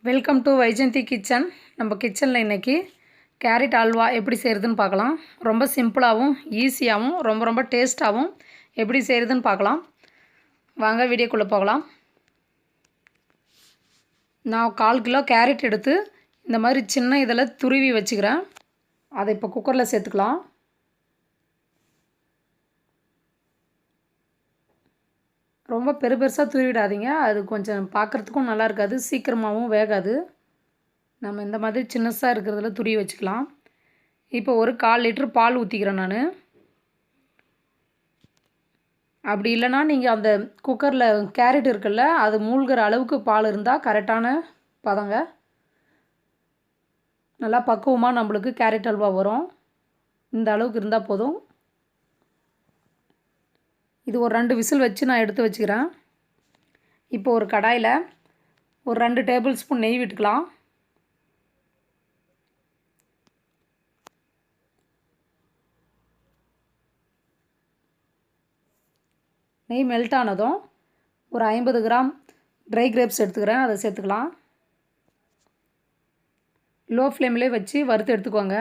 Welcome to Vyjayanthi kitchen. நம்ம கிச்சனில் இன்றைக்கி கேரட் அல்வா எப்படி செய்கிறதுன்னு பார்க்கலாம். ரொம்ப சிம்பிளாகவும் ஈஸியாகவும் ரொம்ப டேஸ்ட்டாகவும் எப்படி செய்கிறதுன்னு பார்க்கலாம். வாங்க வீடியோக்குள்ளே போகலாம். நான் 1/4 கிலோ கேரட் எடுத்து இந்த மாதிரி சின்ன இதில் துருவி வச்சுக்கிறேன். அதை இப்போ குக்கரில் சேர்த்துக்கலாம். ரொம்ப பெருசாக துருவிடாதீங்க, அது கொஞ்சம் பார்க்குறதுக்கும் நல்லா இருக்காது, சீக்கிரமாகவும் வேகாது. நம்ம இந்த மாதிரி சின்னசாக இருக்கிறதுல துருவி வச்சுக்கலாம். இப்போ ஒரு 1/4 லிட்டர் பால் ஊற்றிக்கிறேன் நான். அப்படி இல்லைனா நீங்கள் அந்த குக்கரில் கேரட் இருக்குல்ல, அது மூழ்கிற அளவுக்கு பால் இருந்தால் கரெக்டான பதங்க. நல்லா பக்குவமாக நம்மளுக்கு கேரட் அல்வா வரும். இந்த அளவுக்கு இருந்தால் போதும். இது ஒரு 2 விசில் வச்சு நான் எடுத்து வச்சுக்கிறேன். இப்போ ஒரு கடாயில் ஒரு 2 டேபிள் ஸ்பூன் நெய் விட்டுக்கலாம். நெய் மெல்ட் ஆனதும் ஒரு 50 கிராம் ட்ரை கிரேப்ஸ் எடுத்துக்கிறேன், அதை சேர்த்துக்கலாம். லோ ஃப்ளேம்லேயே வச்சு வறுத்து எடுத்துக்கோங்க.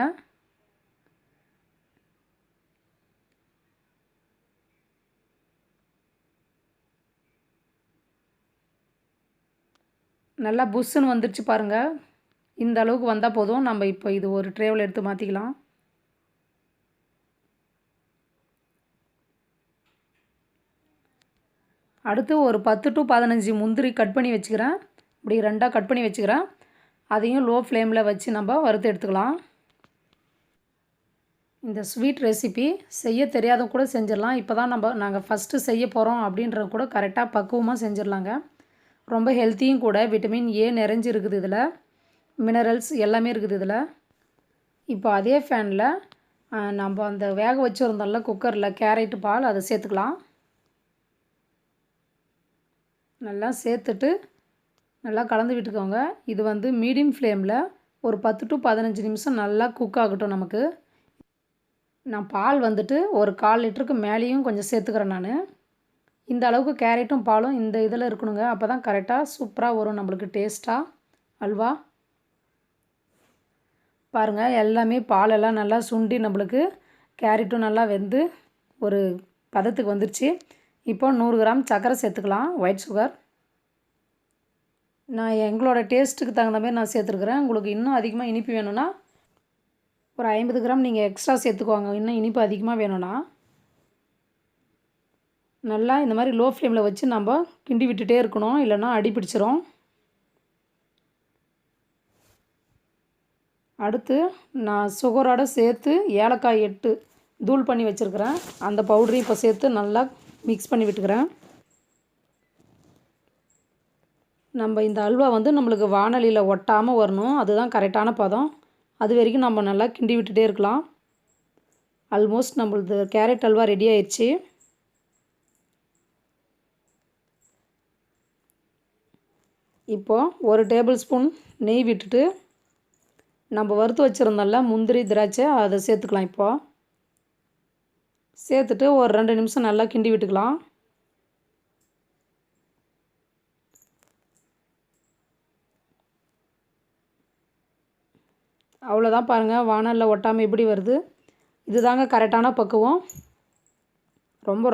நல்லா புஷ்ஷுன்னு வந்துடுச்சு பாருங்கள். இந்த அளவுக்கு வந்தால் போதும். நம்ம இப்போ இது ஒரு ட்ரேவில் எடுத்து மாற்றிக்கலாம். அடுத்து ஒரு 10 to 15 முந்திரி கட் பண்ணி வச்சுக்கிறேன். இப்படி 2ஆக கட் பண்ணி வச்சுக்கிறேன். அதையும் லோ ஃப்ளேமில் வச்சு நம்ம வறுத்து எடுத்துக்கலாம். இந்த ஸ்வீட் ரெசிபி செய்ய தெரியாதவங்க கூட செஞ்சிடலாம். இப்போ தான் நாங்கள் ஃபஸ்ட்டு செய்ய போகிறோம் அப்படின்றது கூட கரெக்டாக பக்குவமாக செஞ்சிடலாங்க. ரொம்ப ஹெல்த்தியும் கூட. விட்டமின் ஏ நிறைஞ்சு இருக்குது இதில், மினரல்ஸ் எல்லாமே இருக்குது இதில். இப்போ அதே ஃபேனில் நம்ம அந்த வேக வச்சுருந்தோம்ல குக்கரில் கேரட் பால், அதை சேர்த்துக்கலாம். நல்லா சேர்த்துட்டு நல்லா கலந்து விட்டுக்கோங்க. இது வந்து மீடியம் ஃப்ளேமில் ஒரு 10 to 15 நிமிஷம் நல்லா குக் ஆகட்டும். நமக்கு நான் பால் வந்துட்டு ஒரு 1/4 லிட்டருக்கு மேலேயும் கொஞ்சம் சேர்த்துக்கிறேன் நான். இந்த அளவுக்கு கேரட்டும் பாலும் இந்த இதில் இருக்கணுங்க. அப்போ தான் கரெக்டாக சூப்பராக வரும் நம்மளுக்கு டேஸ்ட்டாக அல்வா. பாருங்கள், எல்லாமே பாலெல்லாம் நல்லா சுண்டி நம்மளுக்கு கேரட்டும் நல்லா வெந்து ஒரு பதத்துக்கு வந்துருச்சு. இப்போ 100 கிராம் சர்க்கரை சேர்த்துக்கலாம், ஒயிட் சுகர். நான் எங்களோட டேஸ்ட்டுக்கு தகுந்த மாதிரி நான் சேர்த்துருக்குறேன். உங்களுக்கு இன்னும் அதிகமாக இனிப்பு வேணும்னா ஒரு 50 கிராம் நீங்கள் எக்ஸ்ட்ரா சேர்த்துக்குவாங்க, இன்னும் இனிப்பு அதிகமாக வேணும்னா. நல்லா இந்த மாதிரி லோ ஃப்ளேமில் வச்சு நம்ம கிண்டி விட்டுட்டே இருக்கணும், இல்லைன்னா அடி பிடிச்சிரும். அடுத்து நான் சுகரோடு சேர்த்து ஏலக்காய் 8 தூள் பண்ணி வச்சுருக்கிறேன். அந்த பவுடரையும் இப்போ சேர்த்து நல்லா மிக்ஸ் பண்ணி விட்டுக்கிறேன். நம்ம இந்த அல்வா வந்து நம்மளுக்கு வானலியில் ஒட்டாமல் வரணும், அதுதான் கரெக்டான பதம். அது வரைக்கும் நம்ம நல்லா கிண்டி விட்டுட்டே இருக்கலாம். ஆல்மோஸ்ட் நம்மளது கேரட் அல்வா ரெடி ஆயிடுச்சு. இப்போது ஒரு டேபிள் ஸ்பூன் நெய் விட்டுட்டு நம்ம வறுத்து வச்சுருந்தோம்ல முந்திரி திராட்சை, அதை சேர்த்துக்கலாம். இப்போது சேர்த்துட்டு ஒரு 2 நிமிஷம் நல்லா கிண்டி விட்டுக்கலாம். அவ்வளோதான் பாருங்கள், வானலில் ஒட்டாமல் எப்படி வருது. இதுதாங்க கரெக்டான பக்குவம்.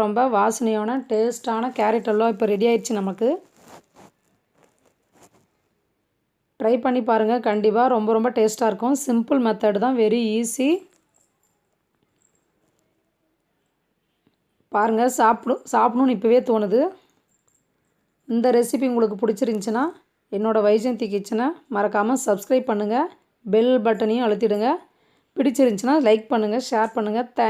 ரொம்ப வாசனையான டேஸ்ட்டான கேரட் அல்வா இப்போ ரெடி ஆயிடுச்சு நமக்கு. ட்ரை பண்ணி பாருங்கள், கண்டிப்பாக ரொம்ப டேஸ்ட்டாக இருக்கும். சிம்பிள் மெத்தட் தான், வெரி ஈஸி. பாருங்கள், சாப்பிடணுன்னு இப்போவே தோணுது. இந்த ரெசிபி உங்களுக்கு பிடிச்சிருந்துச்சின்னா என்னோடய வைஜெயந்தி கிச்சனை மறக்காமல் சப்ஸ்கிரைப் பண்ணுங்கள், பெல் பட்டனையும் அழுத்திடுங்க. பிடிச்சிருந்துச்சின்னா லைக் பண்ணுங்கள், ஷேர் பண்ணுங்கள்.